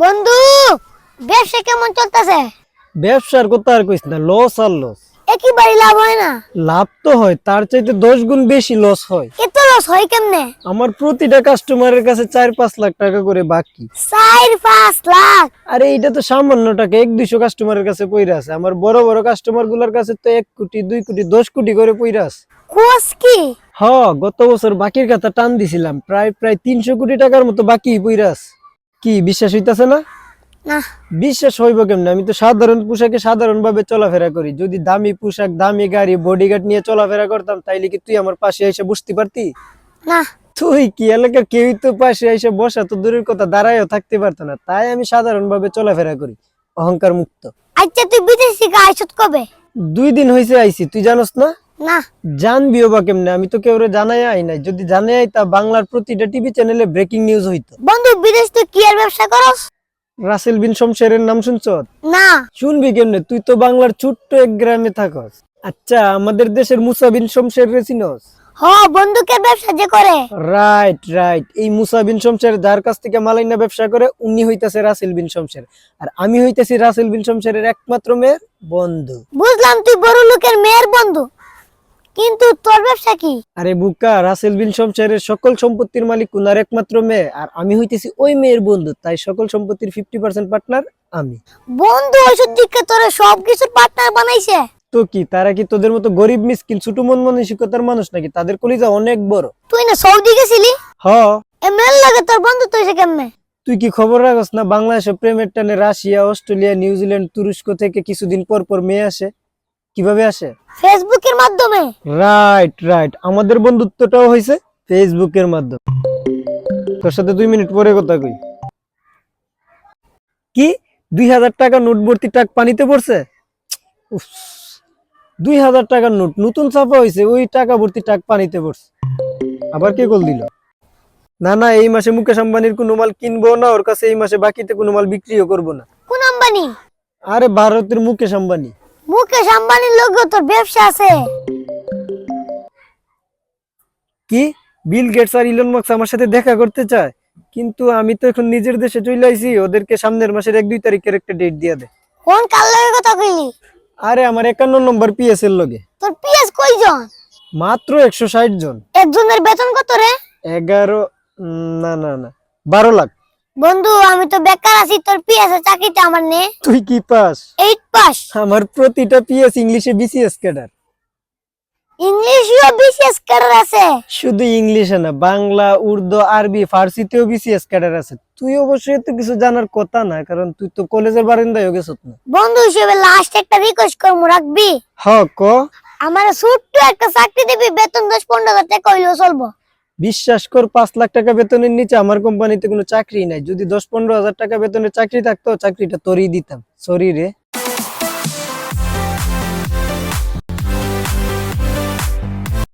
বন্ধু, ব্যবসা কেমন চলতেছে? ব্যবসার কথা আর কইস না, লস আর লস। একবারে লাভ হয় না? লাভ তো হয়, তার চাইতে 10 গুণ বেশি লস হয়। এত লস হয় কেমনে? আমার প্রতিটা কাস্টমারের কাছে 4-5 লাখ টাকা করে বাকি। 4-5 লাখ? আরে এটা তো সামান্য টাকা, 1-200 কাস্টমারের কাছে পইরা আছে। আমার বড় বড় কাস্টমার গুলার কাছে তো 1 কোটি 2 কোটি 10 কোটি করে পইরা আছে। কোস কি? গত বছর বাকির কথা টান দিছিলাম, প্রায় 300 কোটি টাকার মতো বাকি পইরা আছে। কি বিশ্বাস হইতাছে না? না। বিশ্বাস হইব কেমনে? আমি তো সাধারণ পোশাকে সাধারণ ভাবে চলাফেরা করি। যদি দামি পোশাক, দামি গাড়ি, বডিগার্ড নিয়ে চলাফেরা করতাম, তাইলে কি তুই আমার পাশে এসে বসতে পারতি? না। তুই কি এলাকার কেউই তো পাশে এসে বসা তো দূরের কথা, দাঁড়ায়ও থাকতে পারতো না। তাই আমি সাধারণ ভাবে চলাফেরা করি, অহংকার মুক্ত। আচ্ছা, তুই বিদেশ থেকে আইছত কবে? 2 দিন হয়েছে আইছি, তুই জানোস না? না। জানবিও বা কেমনে? আমি তো কেউরে জানাই আই নাই। যদি জানাই আইতা, বাংলার প্রতিটা টিভি চ্যানেলে ব্রেকিং নিউজ হইতো। বন্ধু, বিদেশ তুই কি আর ব্যবসা করস? রাসেল বিন শমশেরের নাম শুনছ? না। শুনবি কেমনে? তুই তো বাংলার ছোট্ট এক গ্রামে থাকস। আচ্ছা, আমাদের দেশের মুসা বিন শমশের রে চিনস? বন্দুকের ব্যবসা যে করে। রাইট রাইট, এই মুসা বিন শমশের যার কাছ থেকে মালাইনা ব্যবসা করে, উনি হইতাছে রাসেল বিন শমশের। আর আমি হইতাছি রাসেল বিন শমশেরের একমাত্র মেয়ের বন্ধু। বুঝলাম তুই বড় লোকের মেয়ের বন্ধু, কিন্তু তোর ব্যবসা কি? আরে বুকা, রাসেল বিন শমশেরের সকল সম্পত্তির মালিক উনার একমাত্র মেয়ে, আর আমি হইতেছি ওই মেয়ের বন্ধু। তাই সকল সম্পত্তির 50% পার্টনার আমি। বন্ধু ওষুধ দিকে তোরে সবকিছুর পার্টনার বানাইছে। তো কি তারা কি তোদের মতো গরিব মিসকিন ছোট মন মানসিকতার মানুষ নাকি? তাদের কলিজা অনেক বড়। তুই না সৌদি গেছিলি? হ। এমএল লাগে তোর বন্ধু তুই কেমনে? তুই কি খবর রাখস না? বাংলাদেশে প্রেমের টানে রাশিয়া, অস্ট্রেলিয়া, নিউজিল্যান্ড, তুরস্ক থেকে কিছুদিন পর পর মেয়ে আসে। কিভাবে আসে? ফেসবুকের মাধ্যমে। রাইট রাইট, আমাদের বন্ধুত্বটাও হয়েছে ফেসবুকের মাধ্যমে। তোর সাথে 2 মিনিট পরে কথা কই। কি 2000 টাকা নোট ভর্তি টাক পানিতে পড়ছে? উফ, 2000 টাকার নোট নতুন ছাপা হয়েছে, ওই টাকা ভর্তি টাক পানিতে পড়ছে। আবার কে কল দিল? না না, এই মাসে মুকেশ আম্বানির কোনো মাল কিনবো না, ওর কাছে এই মাসে বাকিতে কোনো মাল বিক্রিও করবো না। কোন আম্বানি? আরে ভারতের মুকেশ আম্বানি। মুকেশ আম্বানির লগে তোর ব্যবসা আছে? কি বিল গেটস আর ইলন মাস্ক আমার সাথে দেখা করতে চায়? কিন্তু আমি তো এখন নিজের দেশে চলে আইছি, ওদেরকে সামনের মাসের 1-2 তারিখের একটা ডেট দিয়ে দে। কোন কাল লগে কথা কইলি? আরে আমার 51 নম্বর পিএস এর লগে। তোর পিএস কয়জন? মাত্র 160 জন। একজনের বেতন কত রে? 11 না না না 12 লাখ। বন্ধু, আমি তো বেকার আছি, তোর পিএস এর চাকরিটা আমার নে। তুই কি পাস? 8 পাস। আমার প্রতিটা পিএস ইংলিশে বিসিএস ক্যাডার। ইংলিশও বিশেষ ক্যাডার আছে? শুধু ইংলিশে না, বাংলা, উর্দু, আরবি, ফার্সিতেও বিসিএস ক্যাডার আছে। তুই অবশ্যই এত কিছু জানার কথা না, কারণ তুই তো কলেজের বারান্দায় গেছত না। বন্ধু হিসেবে লাস্ট একটা রিকোয়েস্ট করমু, রাখবি? ক। আমার ছোট্ট একটা চাকরি দিবি, বেতন 10-15 হাজার টাকা হইলেও চলবো। বিশ্বাস কর, 5 লাখ টাকা বেতনের নিচে আমার কোম্পানিতে কোনো চাকরি নাই। যদি 10-15 হাজার টাকা বেতনের চাকরি থাকতো, চাকরিটা তোরই দিতাম। সরি রে।